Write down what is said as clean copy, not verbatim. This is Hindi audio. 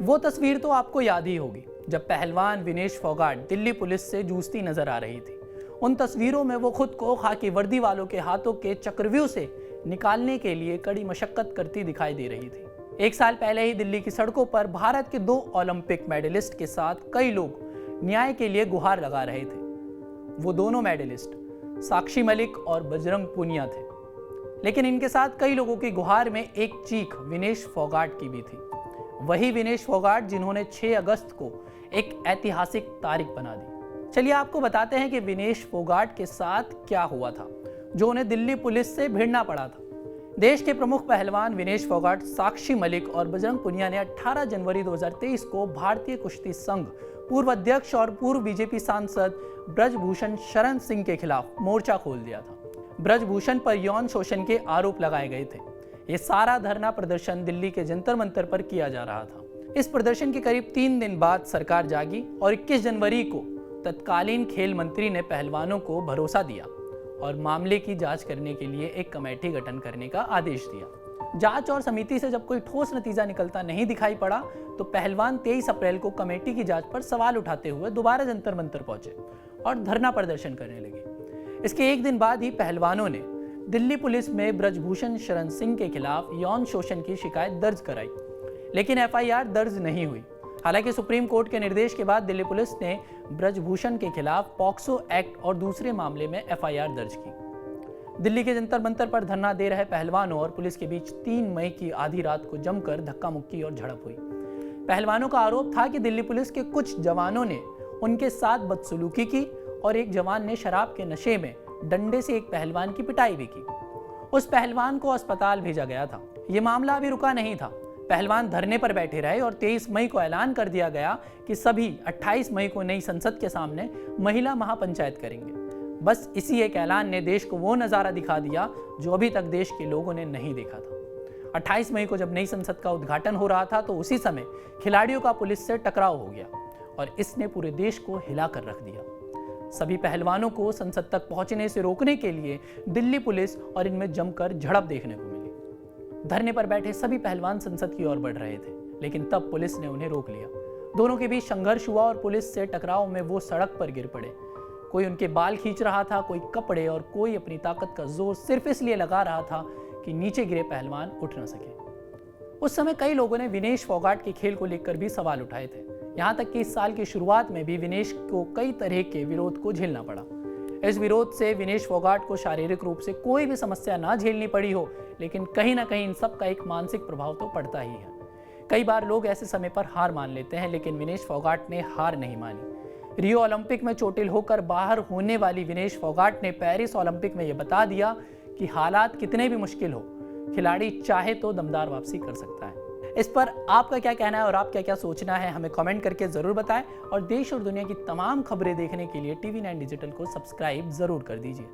वो तस्वीर तो आपको याद ही होगी जब पहलवान विनेश फोगाट दिल्ली पुलिस से जूझती नजर आ रही थी। उन तस्वीरों में वो खुद को खाकी वर्दी वालों के हाथों के चक्रव्यूह से निकालने के लिए कड़ी मशक्कत करती दिखाई दे रही थी। एक साल पहले ही दिल्ली की सड़कों पर भारत के 2 ओलंपिक मेडलिस्ट के साथ कई लोग न्याय के लिए गुहार लगा रहे थे। वो दोनों मेडलिस्ट साक्षी मलिक और बजरंग पूनिया थे, लेकिन इनके साथ कई लोगों की गुहार में एक चीख विनेश फोगाट की भी थी। वही विनेश फोगाट जिन्होंने 6 अगस्त को एक ऐतिहासिक तारीख बना दी। चलिए आपको बताते हैं कि विनेश फोगाट के साथ क्या हुआ था जो उन्हें दिल्ली पुलिस से भिड़ना पड़ा था। देश के प्रमुख पहलवान विनेश फोगाट, साक्षी मलिक और बजरंग पूनिया ने 18 जनवरी 2023 को भारतीय कुश्ती संघ पूर्व अध्यक्ष और पूर्व बीजेपी सांसद ब्रजभूषण शरण सिंह के खिलाफ मोर्चा खोल दिया था। ब्रजभूषण पर यौन शोषण के आरोप लगाए गए थे। ये सारा धरना प्रदर्शन दिल्ली के जंतर मंतर पर किया जा रहा था। इस प्रदर्शन के करीब 3 दिन बाद सरकार जागी और 21 जनवरी को तत्कालीन खेल मंत्री ने पहलवानों को भरोसा दिया और मामले की जांच करने के लिए एक कमेटी गठन करने का आदेश दिया। जांच और समिति से जब कोई ठोस नतीजा निकलता नहीं दिखाई पड़ा तो पहलवान 23 अप्रैल को कमेटी की जांच पर सवाल उठाते हुए दोबारा जंतर मंतर पहुंचे और धरना प्रदर्शन करने लगे। इसके एक दिन बाद ही पहलवानों ने दिल्ली पुलिस में ब्रजभूषण शरण सिंह के खिलाफ यौन शोषण की शिकायत दर्ज कराई, लेकिन एफआईआर दर्ज नहीं हुई। हालांकि सुप्रीम कोर्ट के निर्देश के बाद दिल्ली पुलिस ने ब्रजभूषण के खिलाफ पॉक्सो एक्ट और दूसरे मामले में एफआईआर दर्ज की। दिल्ली के जंतर मंतर पर धरना दे रहे पहलवानों और पुलिस के बीच 3 मई की आधी रात को जमकर धक्का मुक्की और झड़प हुई। पहलवानों का आरोप था कि दिल्ली पुलिस के कुछ जवानों ने उनके साथ बदसलूकी की और एक जवान ने शराब के नशे में डंडे से एक पहलवान की पिटाई भी की। उस पहलवान को अस्पताल भेजा गया था। ये मामला अभी रुका नहीं था। पहलवान धरने पर बैठे रहे और 23 मई को ऐलान कर दिया गया कि सभी 28 मई को नई संसद के सामने महिला महापंचायत करेंगे। बस इसी एक ऐलान ने देश को वो नज़ारा दिखा दिया जो अभी तक देश के लोगों ने नहीं देखा था। 28 मई को जब नई संसद का उद्घाटन हो रहा था तो उसी समय खिलाड़ियों का पुलिस से टकराव हो गया और इसने पूरे देश को हिला कर रख दिया। सभी पहलवानों को संसद तक पहुंचने से रोकने के लिए दिल्ली पुलिस और इनमें जमकर झड़प देखने को मिली। धरने पर बैठे सभी पहलवान संसद की ओर बढ़ रहे थे, लेकिन तब पुलिस ने उन्हें रोक लिया। दोनों के बीच संघर्ष हुआ और पुलिस से टकराव में वो सड़क पर गिर पड़े। कोई उनके बाल खींच रहा था, कोई कपड़े, और कोई अपनी ताकत का जोर सिर्फ इसलिए लगा रहा था कि नीचे गिरे पहलवान उठ न सके। उस समय कई लोगों ने विनेश फोगाट के खेल को लेकर भी सवाल उठाए थे। यहाँ तक कि इस साल की शुरुआत में भी विनेश को कई तरह के विरोध को झेलना पड़ा। इस विरोध से विनेश फोगाट को शारीरिक रूप से कोई भी समस्या ना झेलनी पड़ी हो, लेकिन कहीं ना कहीं इन सब का एक मानसिक प्रभाव तो पड़ता ही है। कई बार लोग ऐसे समय पर हार मान लेते हैं, लेकिन विनेश फोगाट ने हार नहीं मानी। रियो ओलंपिक में चोटिल होकर बाहर होने वाली विनेश फोगाट ने पेरिस ओलंपिक में यह बता दिया कि हालात कितने भी मुश्किल हो, खिलाड़ी चाहे तो दमदार वापसी कर सकता है। इस पर आपका क्या कहना है और आप क्या क्या सोचना है हमें कमेंट करके जरूर बताएं, और देश और दुनिया की तमाम खबरें देखने के लिए TV9 डिजिटल को सब्सक्राइब जरूर कर दीजिए।